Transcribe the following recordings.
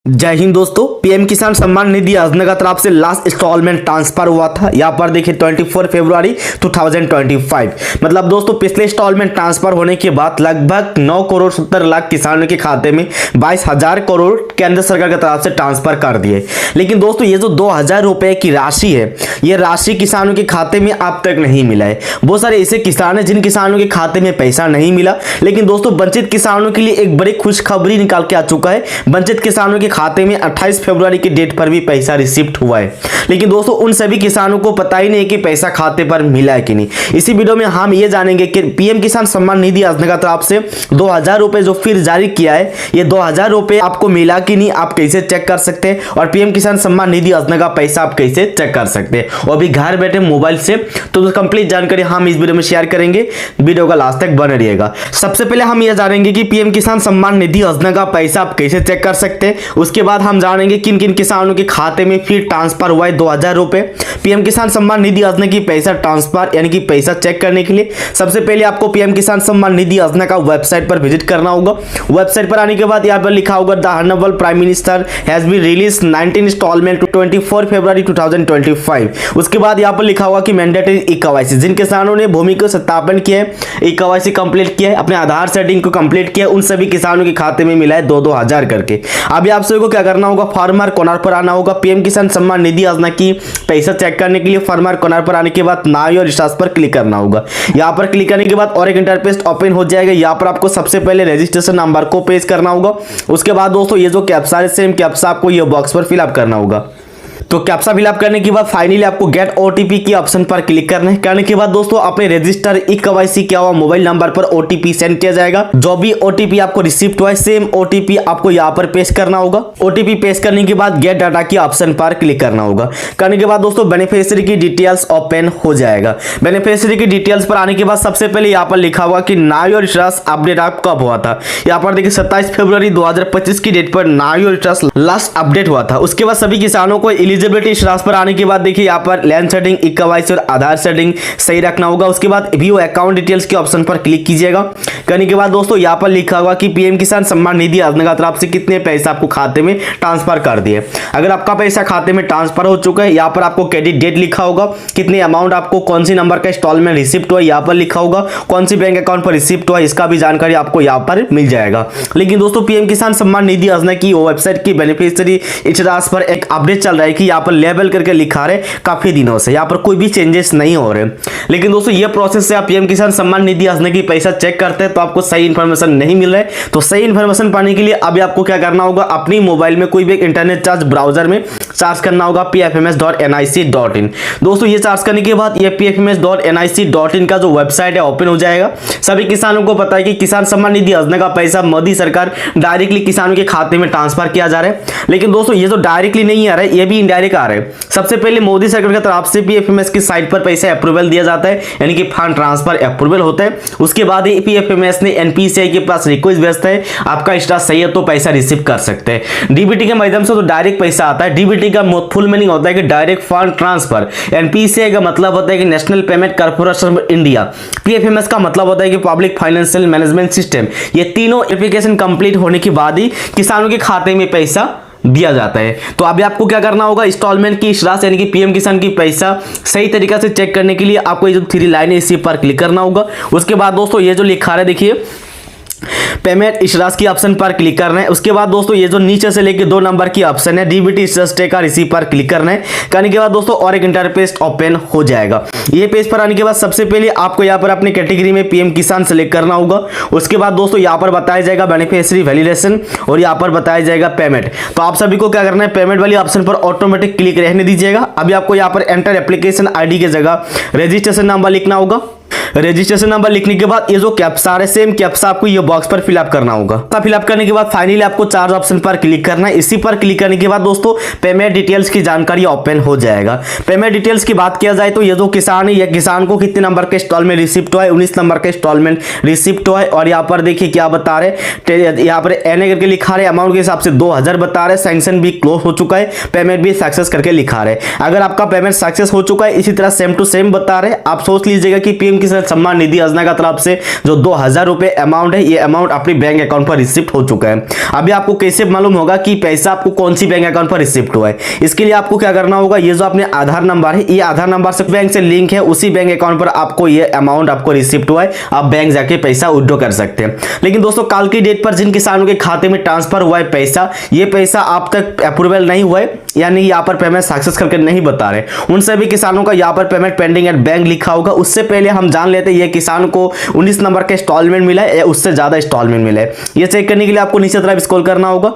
जय हिंद दोस्तों। पीएम किसान सम्मान निधि योजना की तरफ से लास्ट इंस्टॉलमेंट ट्रांसफर हुआ था। यहाँ पर देखिए 24 फरवरी 2025 मतलब दोस्तों पिछले इंस्टॉलमेंट ट्रांसफर होने के बाद लगभग 9 करोड़ 70 लाख किसानों के खाते में 22,000 करोड़ केंद्र सरकार की तरफ से ट्रांसफर कर दिए। लेकिन दोस्तों ये जो 2,000 रुपए की राशि है, ये राशि किसानों के खाते में अब तक नहीं मिला है। बहुत सारे ऐसे किसान हैं जिन किसानों के खाते में पैसा नहीं मिला। लेकिन दोस्तों वंचित किसानों के लिए एक बड़ी खुशखबरी निकाल के आ चुका है। वंचित किसानों के खाते में 28 फरवरी की डेट पर भी पैसा रिसीव्ड हुआ है। लेकिन दोस्तों उन सभी किसानों को पता ही नहीं कि पैसा खाते पर मिला है कि नहीं। इसी वीडियो में हम ये जानेंगे कि पीएम किसान सम्मान निधि योजना की तरफ से 2,000 रुपए जो फिर जारी किया है, ये 2,000 रुपए आपको मिला कि नहीं, आप कैसे चेक कर सकते हैं। और पीएम किसान सम्मान निधि योजना का पैसा आप कैसे चेक कर सकते हैं, और भी घर बैठे मोबाइल से। तो कंप्लीट जानकारी हम इस वीडियो में शेयर करेंगे, वीडियो का लास्ट तक बने रहिएगा। सबसे पहले हम ये जानेंगे कि पीएम किसान सम्मान निधि योजना का पैसा आप कैसे चेक कर सकते हैं। उसके बाद हम जानेंगे किन किन किसानों के खाते में फिर ट्रांसफर हुआ है 2,000 रुपए। पीएम किसान सम्मान निधि योजना की पैसा ट्रांसफर यानी कि पैसा चेक करने के लिए सबसे पहले आपको पीएम किसान सम्मान निधि योजना का वेबसाइट पर विजिट करना होगा। वेबसाइट पर आने के बाद यहाँ पर लिखा होगा the honourable prime minister has been release 19 instalment 24 February 2025। उसके बाद यहाँ पर लिखा होगा कि मैंडेटरी ई-केवाईसी, जिन किसानों ने भूमि को सत्यापन किया है, ई-केवाईसी कंप्लीट किया है, अपने आधार सेटिंग को कंप्लीट किया है, उन सभी किसानों के खाते में मिला है 2,000 करके। अभी आप सभी को क्या करना होगा, फार्मर कॉर्नर पर आना होगा। पीएम किसान सम्मान निधि योजना की पैसा चेक करने के लिए फार्मर कॉर्नर पर आने के बाद नाउ योर स्टार्स पर क्लिक करना होगा। यहाँ पर क्लिक करने के बाद और एक इंटरफेस ओपन हो जाएगा। यहाँ पर आपको सबसे पहले रजिस्ट्रेशन नंबर को पेश करना होगा। उसके बाद दोस्तों ये जो कैप्चा है, सेम कैप्चा आपको ये बॉक्स पर फिलअप करना होगा। तो कैप्चा फिलअप करने के बाद फाइनली आपको गेट ओटीपी की ऑप्शन पर क्लिक करना है। करने के बाद दोस्तों अपने रजिस्टर ई-केवाईसी किया हुआ मोबाइल नंबर पर ओटीपी सेंड किया जाएगा। जो भी ओटीपी आपको रिसीव हुआ है, सेम ओटीपी आपको यहाँ पर पेस्ट करना होगा। ओटीपी पेस्ट करने के बाद गेट डाटा की ऑप्शन पर क्लिक करना होगा। करने के बाद दोस्तों बेनिफिशियरी की डिटेल्स ओपन हो जाएगा। बेनिफिशियरी की डिटेल्स पर आने के बाद सबसे पहले यहाँ पर लिखा हुआ कि नाउ योर स्टेटस अपडेट आप कब हुआ था। यहाँ पर देखिए 27 फरवरी 2025 की डेट पर now your status last update हुआ था। उसके बाद सभी किसानों को एलिजिबिलिटी स्टेटस पर आने के बाद देखिए यहाँ पर लैंड सेटिंग, ई-केवाईसी और आधार सेटिंग सही रखना होगा। उसके बाद व्यू अकाउंट डिटेल्स के ऑप्शन पर क्लिक कीजिएगा। करने के बाद दोस्तों यहाँ पर लिखा होगा कि पीएम किसान सम्मान निधि योजना की तरफ से कितने पैसा आपको खाते में ट्रांसफर कर दिए। अगर आपका पैसा खाते में ट्रांसफर हो चुका है, यहाँ पर आपको क्रेडिट डेट लिखा होगा, कितने अमाउंट आपको कौन सी नंबर का इंस्टॉलमेंट रिसिप्ट हुआ यहाँ पर लिखा होगा, कौन सी बैंक अकाउंट पर रिसिप्ट हुआ, इसका भी जानकारी आपको यहाँ पर मिल जाएगा। लेकिन दोस्तों पीएम किसान सम्मान निधि योजना की वेबसाइट की बेनिफिशियरी स्टेटस पर एक अपडेट चल रहा है कि यहाँ पर लेबल करके लिखा रहे काफी दिनों से, यहाँ पर कोई भी चेंजेस नहीं हो रहे। लेकिन दोस्तों ये प्रोसेस से आप पीएम किसान सम्मान निधि योजना की पैसा चेक करते हैं तो आपको सही इंफॉर्मेशन नहीं मिल रहा है। तो सही इंफॉर्मेशन पाने के लिए अभी आपको क्या करना होगा, अपनी मोबाइल में कोई भी इंटरनेट चार्ज ब्राउजर में सर्च करना होगा pfms.nic.in। दोस्तों ये सर्च करने के बाद ये pfms.nic.in का जो वेबसाइट है ओपन हो जाएगा। सभी किसानों को पता है कि किसान सम्मान निधि योजना का पैसा मोदी सरकार डायरेक्टली किसानों के खाते में ट्रांसफर किया जा रहा है। लेकिन दोस्तों ये जो डायरेक्टली नहीं आ रहा है, ये भी इनडायरेक्ट आ रहा है। सबसे पहले मोदी सरकार की तरफ से पीएफएमएस की साइट पर पैसा अप्रूवल दिया जाता है, यानी कि फंड ट्रांसफर अप्रूवल होता है। उसके बाद ही पीएफएमएस ने एनपीसीआई के पास रिक्वेस्ट भेजता है, आपका स्टेटस सही है तो पैसा रिसीव कर सकते हैं। डीबीटी के माध्यम से तो डायरेक्ट पैसा आता है। डीबीटी का फुल मीनिंग होता है कि डायरेक्ट फंड ट्रांसफर। एनपीसीआई का मतलब होता है कि national payment corporation of India. PFMS का मतलब होता है कि पब्लिक फाइनेंशियल मैनेजमेंट सिस्टम। ये तीनों एप्लीकेशन कंप्लीट होने के बाद ही किसानों के खाते में पैसा दिया जाता है। तो अभी आपको क्या करना होगा, इंस्टॉलमेंट की राशि यानी कि पीएम किसान की पैसा सही तरीके से चेक करने के लिए आपको ये जो 3 लाइन है इसी पर क्लिक करना होगा। उसके बाद दोस्तों ये जो लिखा है देखिए पेमेंट स्टेटस की ऑप्शन पर क्लिक करना है। उसके बाद दोस्तों ये जो नीचे से लेके 2 नंबर की ऑप्शन है डीबीटी स्टेटस का इसी पर क्लिक करना है। करने के बाद दोस्तों और एक इंटरफेस ओपन हो जाएगा। ये पेज पर आने के बाद सबसे पहले आपको यहाँ पर अपनी कैटेगरी में पीएम किसान सेलेक्ट करना होगा। उसके बाद दोस्तों यहाँ पर बताया जाएगा बेनिफिशियरी वैलिडेशन और यहाँ पर बताया जाएगा पेमेंट। तो आप सभी को क्या करना है, पेमेंट वाली ऑप्शन पर ऑटोमेटिक क्लिक रहने दीजिएगा। अभी आपको यहाँ पर एंटर एप्लीकेशन आईडी की जगह रजिस्ट्रेशन नंबर लिखना होगा। रजिस्ट्रेशन नंबर लिखने के बाद ये जो कैप्चा है, सेम कैप्चा आपको ये बॉक्स पर फिलअप करना होगा। फिलअप करने के बाद फाइनली आपको चार्ज ऑप्शन पर क्लिक करना है। इसी पर क्लिक करने के बाद दोस्तों पेमेंट डिटेल्स की जानकारी ओपन हो जाएगा। पेमेंट डिटेल्स की बात किया जाए तो ये जो किसान है, ये किसान को कितने नंबर के इंस्टॉलमेंट रिसिप्ट हुआ है, 19 नंबर का इंस्टॉलमेंट रिसिप्ट हुआ है। और यहाँ पर देखिए क्या बता रहे, यहाँ पर एनए करके लिखा रहे, अमाउंट के हिसाब से 2,000 बता रहे, सैंक्शन भी क्लोज हो चुका है, पेमेंट भी सक्सेस करके लिखा रहे। अगर आपका पेमेंट सक्सेस हो चुका है, इसी तरह सेम टू सेम बता रहे, आप सोच लीजिएगा कि पीएम किसान सम्मान निधि योजना की तरफ से जो 2000 रुपए अमाउंट है, ये अमाउंट अपनी बैंक अकाउंट पर रिसिप्ट हो चुका है। अभी आपको कैसे मालूम होगा कि पैसा आपको कौन सी बैंक अकाउंट पर रिसिप्ट हुआ है? इसके लिए आपको क्या करना होगा, ये जो अपने आधार नंबर है, ये आधार नंबर से बैंक से लिंक है, उसी बैंक अकाउंट पर आपको ये अमाउंट आपको रिसिप्ट हुआ है, आप बैंक जाके पैसा विड्रॉ कर सकते हैं। लेकिन दोस्तों कल की डेट पर जिन किसानों के खाते में ट्रांसफर हुआ है पैसा, ये पैसा आप तक अप्रूवल नहीं हुआ है, यानी यहाँ पर पेमेंट सक्सेस करके नहीं बता रहे, उन सभी किसानों का यहाँ पर पेमेंट पेंडिंग एट बैंक लिखा होगा। उससे पहले हम जान लेते हैं ये किसान को 19 नंबर का इंस्टॉलमेंट मिला है या उससे ज्यादा इंस्टॉलमेंट मिला है। ये चेक करने के लिए आपको नीचे तरफ स्क्रॉल करना होगा।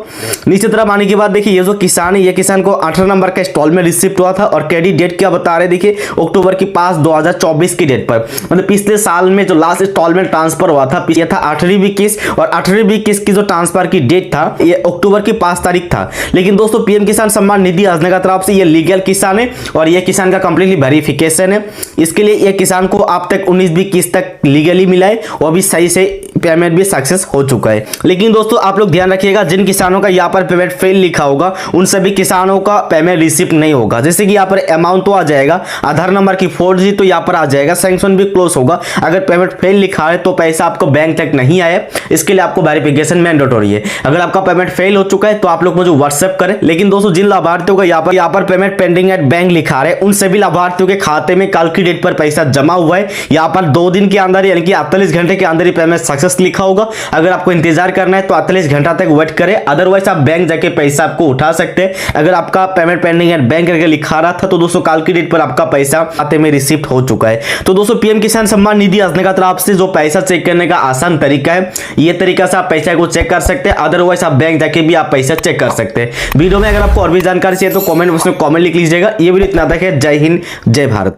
नीचे तरफ आने के बाद देखिए ये जो किसान है, ये किसान को 18 नंबर का इंस्टॉलमेंट रिसिप्ट हुआ था और क्रेडिट डेट क्या बता रहे, देखिए अक्टूबर की 5 2024 की डेट पर, मतलब पिछले साल में जो लास्ट इंस्टॉलमेंट ट्रांसफर हुआ था, ये था 8वीं 21 और 8वीं 21 की जो ट्रांसफर की डेट था ये अक्टूबर की 5 तारीख था। लेकिन दोस्तों पीएम किसान सम्मान निधि योजना की तरफ से ये लीगल किसान है और ये किसान का कंप्लीटली वेरिफिकेशन है। इसके लिए ये किसान को अब तक 19वीं किस्त तक लीगली मिला है और भी सही से पेमेंट भी सक्सेस हो चुका है। लेकिन दोस्तों आप लोग ध्यान रखिएगा, जिन किसानों का यहाँ पर पेमेंट फेल लिखा होगा उन सभी किसानों का पेमेंट रिसिप्ट नहीं होगा। जैसे कि यहाँ पर अमाउंट तो आ जाएगा, आधार नंबर की 4G तो यहाँ पर आ जाएगा, सैंक्शन भी क्लोज होगा। अगर पेमेंट फेल लिखा है तो पैसा आपको बैंक तक नहीं आया, इसके लिए आपको वेरिफिकेशन मैंडेटरी है। अगर आपका पेमेंट फेल हो चुका है तो आप लोग मुझे व्हाट्सएप करें। लेकिन दोस्तों जिन लाभार्थियों का यहाँ पर पेमेंट पेंडिंग एट बैंक लिखा है, उन सभी लाभार्थियों के खाते में कल की डेट पर पैसा जमा हुआ है। यहाँ पर 2 दिन के अंदर यानी कि 48 घंटे के अंदर ही पेमेंट सक्सेस लिखा होगा। अगर आपको इंतजार करना है तो 48 घंटा तक वेट करें, अदरवाइज आप बैंक जाके पैसा आपको उठा सकते हैं। अगर आपका पेमेंट पेंडिंग एट बैंक करके लिखा रहा था तो दोस्तों कल की डेट पर आपका पैसा खाते में रिसिप्ट हो चुका है। तो दोस्तों पीएम किसान सम्मान निधि योजना की तरफ से जो पैसा चेक करने का आसान तरीका है, ये तरीका से आप पैसा को चेक कर सकते हैं, अदरवाइज आप बैंक जाके भी आप पैसा चेक कर सकते हैं। वीडियो में अगर आपको और भी जानकारी चाहिए तो कमेंट बॉक्स में कमेंट लिख लीजिएगा। ये वीडियो इतना तक है। जय हिंद, जय भारत।